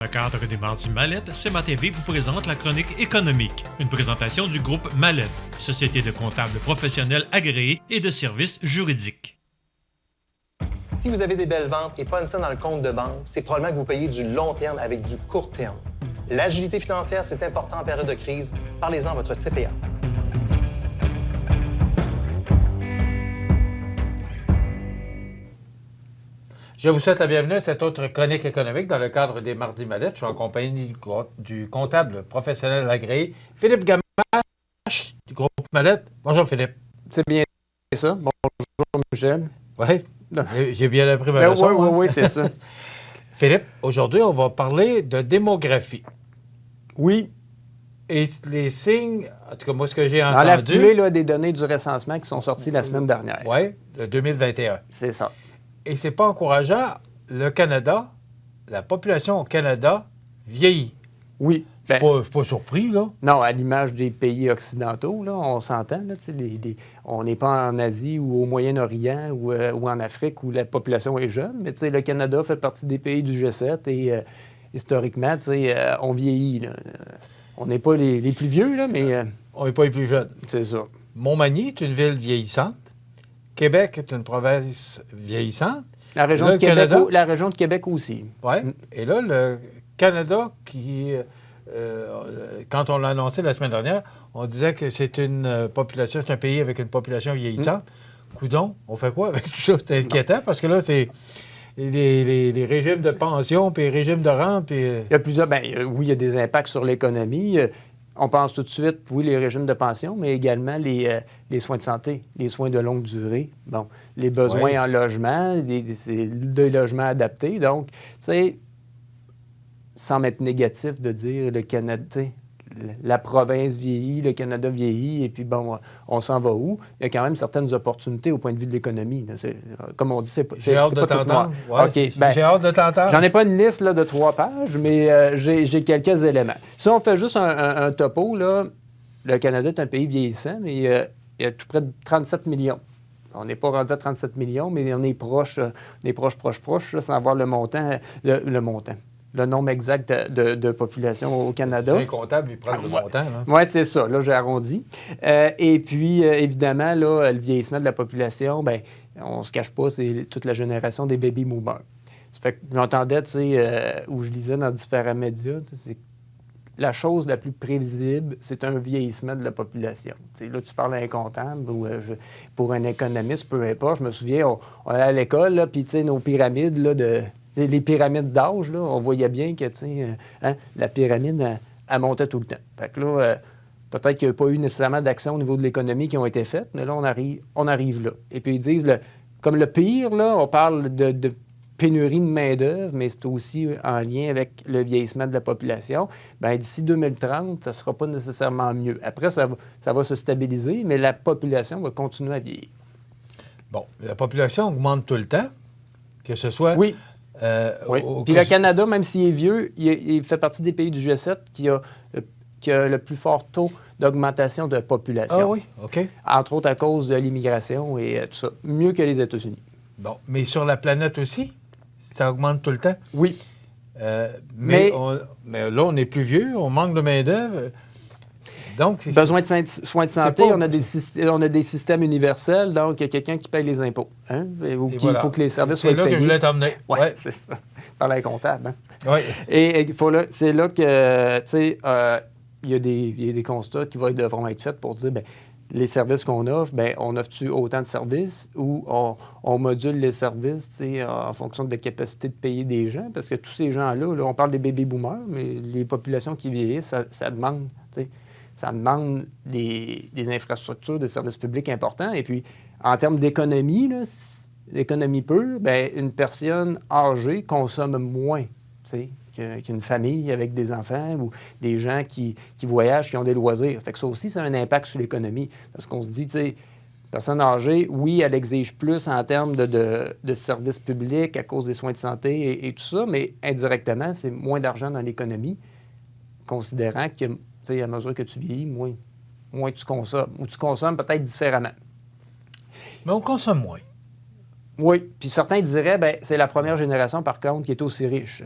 Dans le cadre des Mardis Mallette, CMA TV vous présente la chronique économique, une présentation du groupe Mallette, société de comptables professionnels agréés et de services juridiques. Si vous avez des belles ventes et pas une scène dans le compte de banque, c'est probablement que vous payez du long terme avec du court terme. L'agilité financière, c'est important en période de crise. Parlez-en à votre CPA. Je vous souhaite la bienvenue à cette autre chronique économique dans le cadre des Mardis Mallette. Je suis en compagnie du comptable professionnel agréé, Philippe Gamache, du groupe Mallette. Bonjour, Philippe. C'est bien ça. Bonjour, Michel. Oui, j'ai bien appris ma leçon. Oui, c'est ça. Philippe, aujourd'hui, on va parler de démographie. Oui. Et les signes, en tout cas, moi, ce que j'ai entendu... Dans la foulée là, des données du recensement qui sont sorties la semaine dernière. Oui, de 2021. C'est ça. Et c'est pas encourageant. Le Canada, la population au Canada vieillit. Oui. Je ne suis pas surpris, là. Non, à l'image des pays occidentaux, là, on s'entend. Là, on n'est pas en Asie ou au Moyen-Orient ou en Afrique où la population est jeune, mais le Canada fait partie des pays du G7 et historiquement, on vieillit. Là. On n'est pas les plus vieux, là, mais... On n'est pas les plus jeunes. C'est ça. Montmagny est une ville vieillissante. Québec est une province vieillissante. La région, là, de Québec, Canada... la région de Québec aussi. Oui. Et là, le Canada, quand on l'a annoncé la semaine dernière, on disait que c'est une population, c'est un pays avec une population vieillissante. Coudon, on fait quoi avec tout ça? C'est inquiétant parce que là, c'est les régimes de pension, puis les régimes de rente. Puis... Il y a plusieurs. Oui, il y a des impacts sur l'économie. On pense tout de suite, oui, les régimes de pension, mais également les soins de santé, les soins de longue durée. Bon, les besoins en logement, des logements adaptés. Donc, tu sais, sans être négatif de dire le Canada, tu sais, la province vieillit, le Canada vieillit, et puis bon, on s'en va où? Il y a quand même certaines opportunités au point de vue de l'économie. Comme on dit, c'est pas tout noir. J'ai hâte de t'entendre. Ouais. OK, j'ai hâte de t'entendre. J'en ai pas une liste là, de 3 pages, mais j'ai quelques éléments. Si on fait juste un topo, là, le Canada est un pays vieillissant, mais il y a tout près de 37 millions. On n'est pas rendu à 37 millions, mais on est proche, là, sans avoir le montant, le nombre exact de population au Canada. C'est un comptable, il prend le montant. Oui, c'est ça. Là, j'ai arrondi. Et puis, évidemment, là, le vieillissement de la population, bien, on se cache pas, c'est toute la génération des baby boomers. Ça fait que j'entendais, tu sais, où je lisais dans différents médias, c'est la chose la plus prévisible, c'est un vieillissement de la population. T'sais, là, tu parles à un comptable ou pour un économiste, peu importe. Je me souviens, on allait à l'école, là, puis, tu sais, nos pyramides, là, les pyramides d'âge, là, on voyait bien que la pyramide, elle montait tout le temps. Fait que là, peut-être qu'il n'y a pas eu nécessairement d'actions au niveau de l'économie qui ont été faites, mais là, on arrive là. Et puis ils disent, comme le pire, là, on parle de pénurie de main-d'œuvre, mais c'est aussi en lien avec le vieillissement de la population. Bien, d'ici 2030, ça ne sera pas nécessairement mieux. Après, ça va se stabiliser, mais la population va continuer à vieillir. Bon, la population augmente tout le temps, que ce soit... Oui. Puis le Canada, même s'il est vieux, il fait partie des pays du G7 qui a le plus fort taux d'augmentation de population. Ah oui, OK. Entre autres à cause de l'immigration et tout ça. Mieux que les États-Unis. Bon, mais sur la planète aussi, ça augmente tout le temps? Oui. Mais là, on est plus vieux, on manque de main-d'œuvre. Donc, besoin de soins de santé, on a des systèmes universels, donc il y a quelqu'un qui paye les impôts. Hein? Il faut que les services soient payés. C'est là que je voulais t'emmener. Oui, c'est ça. Par les comptables. Hein? Oui. Et c'est là que, tu sais, il y a des constats qui devront être faits pour dire, bien, les services qu'on offre, bien, on offre-tu autant de services ou on module les services, tu sais, en fonction de la capacité de payer des gens? Parce que tous ces gens-là, là, on parle des baby boomers, mais les populations qui vieillissent, ça demande, tu sais, ça demande des infrastructures, des services publics importants. Et puis, en termes d'économie, là, l'économie pure, bien, une personne âgée consomme moins, tu sais, qu'une famille avec des enfants ou des gens qui voyagent, qui ont des loisirs. Fait que ça aussi, ça a un impact sur l'économie. Parce qu'on se dit, tu sais, personne âgée, oui, elle exige plus en termes de services publics à cause des soins de santé et tout ça, mais indirectement, c'est moins d'argent dans l'économie, considérant que, tu sais, à mesure que tu vieillis, moins tu consommes. Ou tu consommes peut-être différemment. Mais on consomme moins. Oui. Puis certains diraient, bien, c'est la première génération, par contre, qui est aussi riche.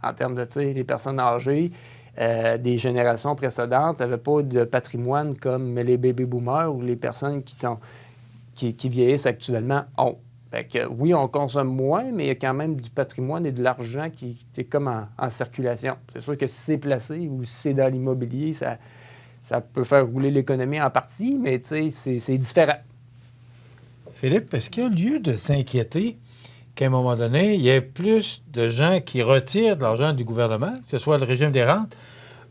en termes de, tu sais, les personnes âgées des générations précédentes n'avaient pas de patrimoine comme les baby boomers ou les personnes qui vieillissent actuellement ont. Fait que, oui, on consomme moins, mais il y a quand même du patrimoine et de l'argent qui est comme en circulation. C'est sûr que si c'est placé ou si c'est dans l'immobilier, ça peut faire rouler l'économie en partie, mais c'est différent. Philippe, est-ce qu'il y a lieu de s'inquiéter qu'à un moment donné, il y ait plus de gens qui retirent de l'argent du gouvernement, que ce soit le régime des rentes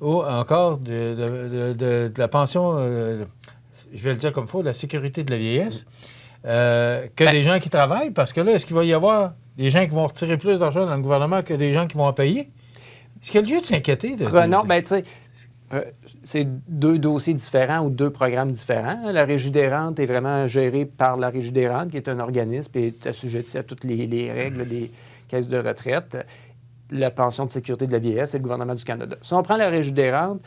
ou encore de la pension, je vais le dire comme il faut, de la sécurité de la vieillesse, que des gens qui travaillent? Parce que là, est-ce qu'il va y avoir des gens qui vont retirer plus d'argent dans le gouvernement que des gens qui vont en payer? Est-ce qu'il y a lieu de s'inquiéter? Prenons, bien, tu sais, c'est deux dossiers différents ou deux programmes différents. La Régie des rentes est vraiment gérée par la Régie des rentes, qui est un organisme et est assujetti à toutes les règles des caisses de retraite. La pension de sécurité de la vieillesse, c'est le gouvernement du Canada. Si on prend la Régie des rentes,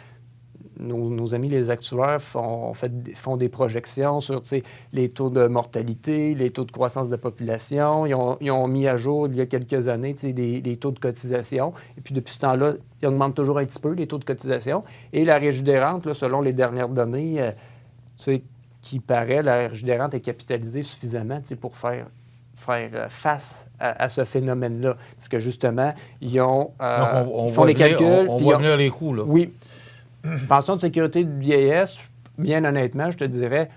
nos amis les actuaires font des projections sur les taux de mortalité, les taux de croissance de la population. Ils ont mis à jour, il y a quelques années, les taux de cotisation. Et puis, depuis ce temps-là, ils augmentent toujours un petit peu, les taux de cotisation. Et la Régie des rentes, là, selon les dernières données, qui paraît, la Régie des rentes est capitalisée suffisamment pour faire face à ce phénomène-là. Parce que, justement, ils font les calculs. On voit venir les coûts, là. Oui. Pension de sécurité de vieillesse, bien honnêtement, je te dirais,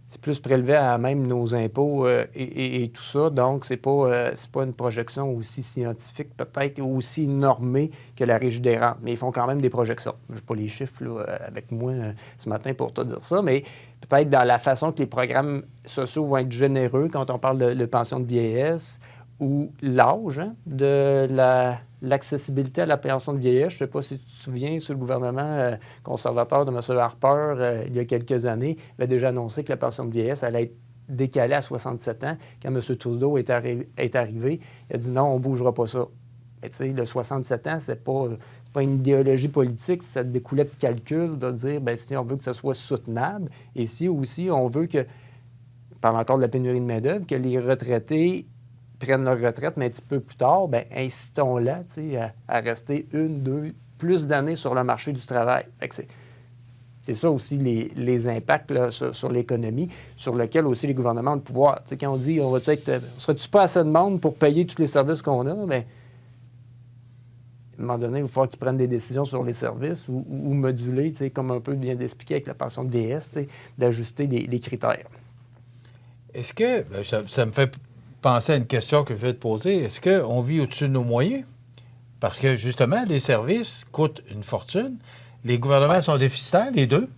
c'est plus prélevé à même nos impôts et tout ça. Donc, c'est pas une projection aussi scientifique, peut-être, ou aussi normée que la Régie des rentes. Mais ils font quand même des projections. Je n'ai pas les chiffres là, avec moi ce matin pour te dire ça, mais peut-être dans la façon que les programmes sociaux vont être généreux quand on parle de pension de vieillesse ou l'âge de l'accessibilité à la pension de vieillesse. Je ne sais pas si tu te souviens, sous le gouvernement conservateur de M. Harper, il y a quelques années, il avait déjà annoncé que la pension de vieillesse allait être décalée à 67 ans. Quand M. Trudeau est arrivé, il a dit non, on ne bougera pas ça. Mais tu sais, le 67 ans, c'est pas une idéologie politique, ça découlait de calcul de dire, bien, si on veut que ce soit soutenable, et si aussi on veut que, par encore de la pénurie de main-d'œuvre, que les retraités prennent leur retraite, mais un petit peu plus tard, bien, incitons-la à rester 1, 2, plus d'années sur le marché du travail. Fait que c'est ça aussi les impacts là, sur l'économie, sur lequel aussi les gouvernements ont le pouvoir. T'sais, quand on dit, serait-tu pas assez de monde pour payer tous les services qu'on a, bien, à un moment donné, il va falloir qu'ils prennent des décisions sur les services ou moduler, comme un peu vient d'expliquer avec la pension de vieillesse, d'ajuster les critères. Est-ce que, ça me fait penser à une question que je vais te poser. Est-ce qu'on vit au-dessus de nos moyens? Parce que, justement, les services coûtent une fortune. Les gouvernements sont déficitaires, les deux.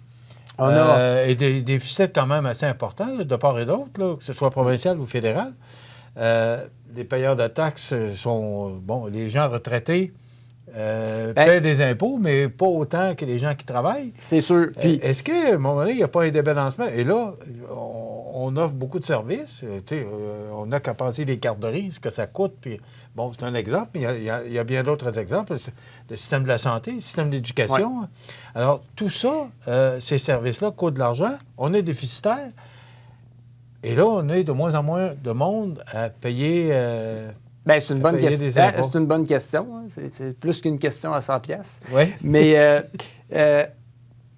Et des déficits quand même assez importants, là, de part et d'autre, là, que ce soit provincial ou fédéral. Les payeurs de taxes sont... Bon, les gens retraités paient des impôts, mais pas autant que les gens qui travaillent. C'est sûr. Puis, est-ce qu'à un moment donné, il n'y a pas un débalancement? Et là, on offre beaucoup de services. On n'a qu'à penser les garderies, ce que ça coûte. Puis, bon, c'est un exemple, mais il y a bien d'autres exemples. Le système de la santé, le système d'éducation. Ouais. Alors, tout ça, ces services-là coûtent de l'argent. On est déficitaire. Et là, on est de moins en moins de monde à payer... bien, c'est une bonne question. C'est une bonne question. Hein. C'est plus qu'une question à 100 $. Oui. Mais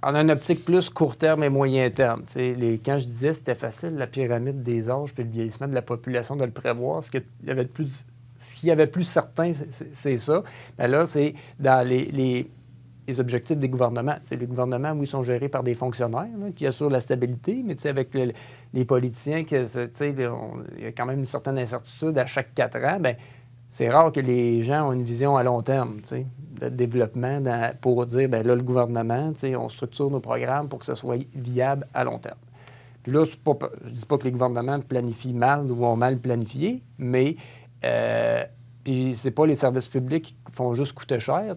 on a une optique plus court terme et moyen terme. Quand je disais que c'était facile, la pyramide des âges puis le vieillissement de la population, de le prévoir, ce qu'il y avait plus certain, c'est ça. Mais là, c'est dans les objectifs des gouvernements. Les gouvernements, oui, sont gérés par des fonctionnaires là, qui assurent la stabilité, mais avec les politiciens, il y a quand même une certaine incertitude à chaque 4 ans. Bien, c'est rare que les gens ont une vision à long terme de développement pour dire, bien là, le gouvernement, on structure nos programmes pour que ce soit viable à long terme. Puis là, je ne dis pas que les gouvernements planifient mal ou ont mal planifié, mais... Puis c'est pas les services publics qui font juste coûter cher.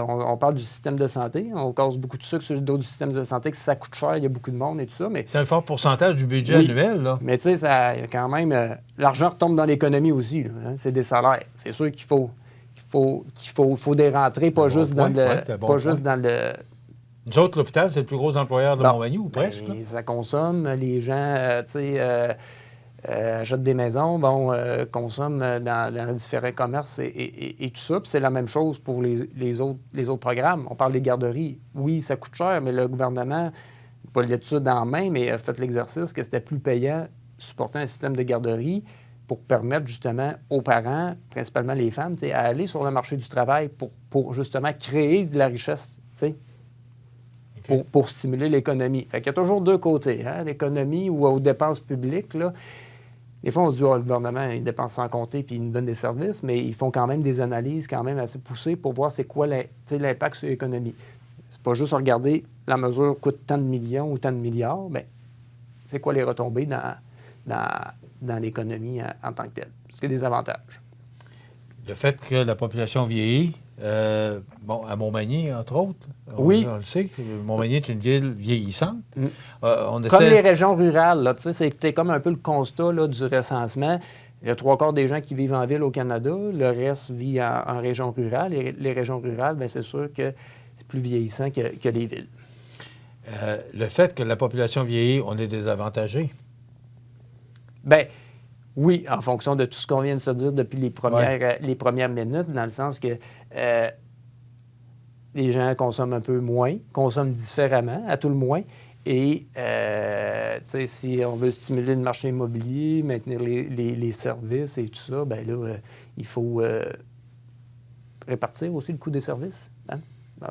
On parle du système de santé. On casse beaucoup de sucre sur le dos du système de santé, que ça coûte cher, il y a beaucoup de monde et tout ça. Mais c'est un fort pourcentage du budget annuel, là. Mais tu sais, ça quand même... l'argent retombe dans l'économie aussi, là, hein? C'est des salaires. C'est sûr qu'il faut des rentrées, pas juste dans le... Nous autres, l'hôpital, c'est le plus gros employeur de Montmagny, ou presque. Ça consomme. Les gens, achètent des maisons, consomment dans différents commerces et tout ça. Puis c'est la même chose pour les autres programmes. On parle des garderies. Oui, ça coûte cher, mais le gouvernement, pas l'étude en main, mais a fait l'exercice que c'était plus payant supporter un système de garderie pour permettre justement aux parents, principalement les femmes, à aller sur le marché du travail pour justement créer de la richesse, pour stimuler l'économie. Fait qu'il y a toujours deux côtés, l'économie ou aux dépenses publiques, là. Des fois, on se dit, le gouvernement, il dépense sans compter puis il nous donne des services, mais ils font quand même des analyses quand même assez poussées pour voir c'est quoi l'impact sur l'économie. C'est pas juste regarder la mesure coûte tant de millions ou tant de milliards, bien, c'est quoi les retombées dans l'économie en tant que telle. Parce qu'il y a des avantages. Le fait que la population vieillit, à Montmagny, entre autres, oui. On le sait, Montmagny est une ville vieillissante. Comme les régions rurales, là, c'était comme un peu le constat là, du recensement. Il y a 3/4 des gens qui vivent en ville au Canada, le reste vit en région rurale. Les régions rurales, bien, c'est sûr que c'est plus vieillissant que les villes. Le fait que la population vieillit, on est désavantagé. Bien, oui, en fonction de tout ce qu'on vient de se dire depuis les premières minutes, dans le sens que les gens consomment un peu moins, consomment différemment, à tout le moins. Et si on veut stimuler le marché immobilier, maintenir les services et tout ça, bien là, il faut répartir aussi le coût des services. Hein?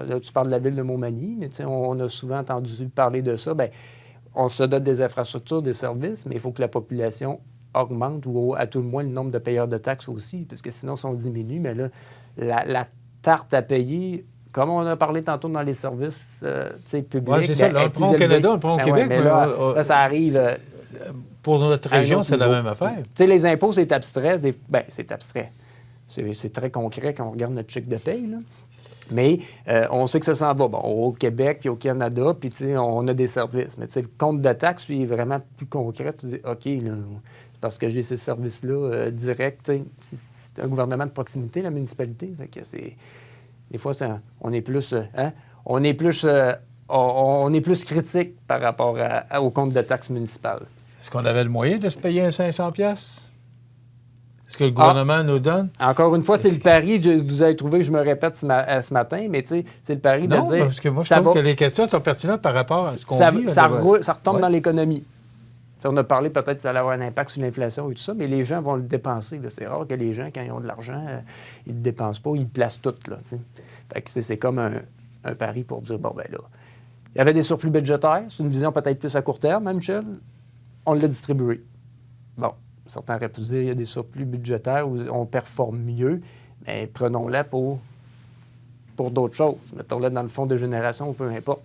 Là, tu parles de la ville de Montmagny, mais on a souvent entendu parler de ça. Bien, on se dote des infrastructures, des services, mais il faut que la population augmente ou à tout le moins le nombre de payeurs de taxes aussi, parce que sinon, si on diminue, mais là, la tarte à payer, comme on a parlé tantôt dans les services publics... Oui, c'est ça. Là, on le prend au Canada, on le prend au Québec. Mais là, ça arrive... pour notre région, c'est la même affaire. Les impôts, c'est abstrait. C'est abstrait. C'est très concret quand on regarde notre chèque de paye, là. Mais on sait que ça s'en va. Bon, au Québec puis au Canada, puis on a des services. Mais le compte de taxes, lui, est vraiment plus concret. Tu dis, OK, là, parce que j'ai ces services-là directs. C'est un gouvernement de proximité, la municipalité. Fait que des fois, on est plus... on est plus critique par rapport au compte de taxes municipales. Est-ce qu'on avait le moyen de se payer un 500$? Est-ce que le gouvernement nous donne? Encore une fois, c'est le pari. Vous avez trouvé que je me répète ce matin, mais c'est le pari de dire... parce que moi, je trouve que les questions sont pertinentes par rapport à ce qu'on vit. Ça retombe dans l'économie. On a parlé peut-être que ça allait avoir un impact sur l'inflation et tout ça, mais les gens vont le dépenser. C'est rare que les gens, quand ils ont de l'argent, ils ne le dépensent pas, ils le placent tout. Là, fait que c'est comme un pari pour dire, bon, ben là, il y avait des surplus budgétaires, c'est une vision peut-être plus à court terme, hein, Michel? On l'a distribué. Bon, certains auraient pu dire qu'il y a des surplus budgétaires où on performe mieux, mais prenons-la pour d'autres choses. Mettons-la dans le fonds de génération, peu importe.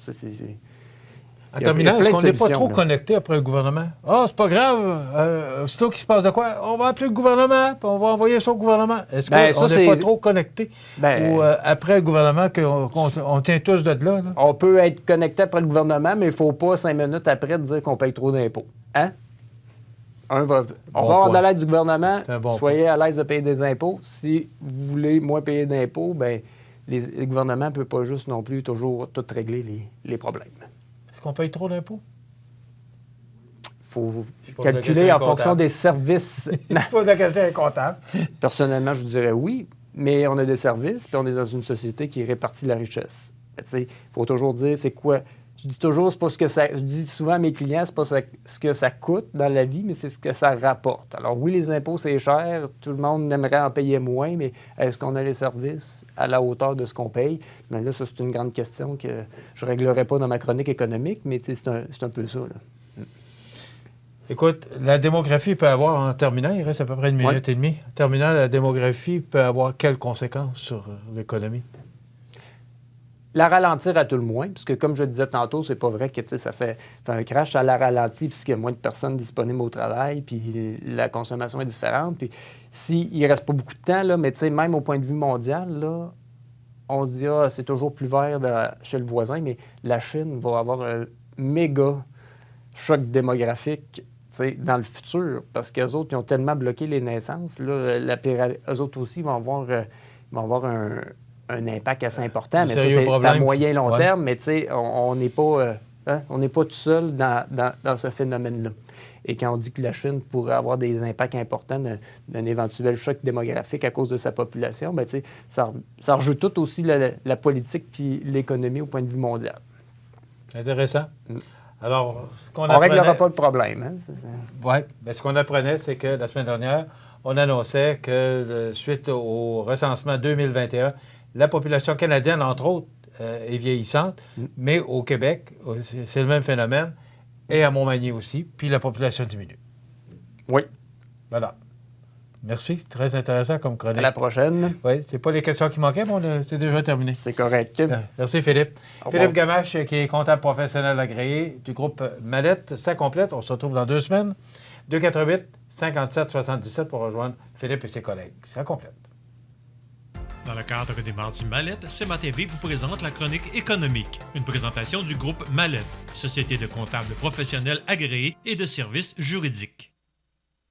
En terminant, est-ce qu'on n'est pas trop connecté après le gouvernement? Ah, c'est pas grave. Aussitôt qu'il se passe de quoi, on va appeler le gouvernement, puis on va envoyer ça au gouvernement. Est-ce qu'on n'est pas trop connecté? Ou après le gouvernement, qu'on tient tous de là? On peut être connecté après le gouvernement, mais il ne faut pas 5 minutes après dire qu'on paye trop d'impôts. Hein? On va avoir de l'aide du gouvernement. Soyez à l'aise de payer des impôts. Si vous voulez moins payer d'impôts, bien, le gouvernement ne peut pas juste non plus toujours tout régler les problèmes. Est-ce qu'on paye trop d'impôts? Il faut calculer en fonction des services. Il faut la question comptable. Personnellement, je vous dirais oui, mais on a des services, puis on est dans une société qui répartit la richesse. Il faut toujours dire, c'est quoi... Je dis toujours, c'est pas ce que ça... Je dis souvent à mes clients, c'est pas ce que ça coûte dans la vie, mais c'est ce que ça rapporte. Alors oui, les impôts, c'est cher. Tout le monde aimerait en payer moins, mais est-ce qu'on a les services à la hauteur de ce qu'on paye? Mais là, ça, c'est une grande question que je ne réglerai pas dans ma chronique économique, mais c'est un peu ça, là. Écoute, la démographie peut avoir, en terminant, il reste à peu près 1 minute et demie. En terminant, la démographie peut avoir quelles conséquences sur l'économie? La ralentir à tout le moins, puisque comme je le disais tantôt, c'est pas vrai que ça fait un crash, ça la ralentit puisqu'il y a moins de personnes disponibles au travail, puis la consommation est différente. Puis s'il ne reste pas beaucoup de temps, là, mais même au point de vue mondial, là, on se dit c'est toujours plus vert chez le voisin, mais la Chine va avoir un méga choc démographique dans le futur, parce qu'eux autres, ils ont tellement bloqué les naissances. Là, eux autres aussi vont avoir un impact assez important, mais ça, c'est à moyen long terme, mais on n'est pas... Hein? On n'est pas tout seul dans ce phénomène-là. Et quand on dit que la Chine pourrait avoir des impacts importants d'un éventuel choc démographique à cause de sa population, bien, ça rejoue tout aussi la politique puis l'économie au point de vue mondial. Intéressant. Alors, on ne réglera pas le problème. Hein? Oui, mais ce qu'on apprenait, c'est que la semaine dernière, on annonçait que suite au recensement 2021, la population canadienne, entre autres, est vieillissante, mais au Québec, c'est le même phénomène, et à Montmagny aussi, puis la population diminue. Oui. Voilà. Merci, c'est très intéressant comme chronique. À la prochaine. Oui, c'est pas les questions qui manquaient, mais c'est déjà terminé. C'est correct. Merci Philippe. Philippe Gamache, qui est comptable professionnel agréé du groupe Mallette, ça complète. On se retrouve dans 2 semaines. 248-57-77 pour rejoindre Philippe et ses collègues. Ça complète. Dans le cadre des Mardis Mallette, CMA-TV vous présente la chronique économique, une présentation du groupe Mallette, société de comptables professionnels agréés et de services juridiques.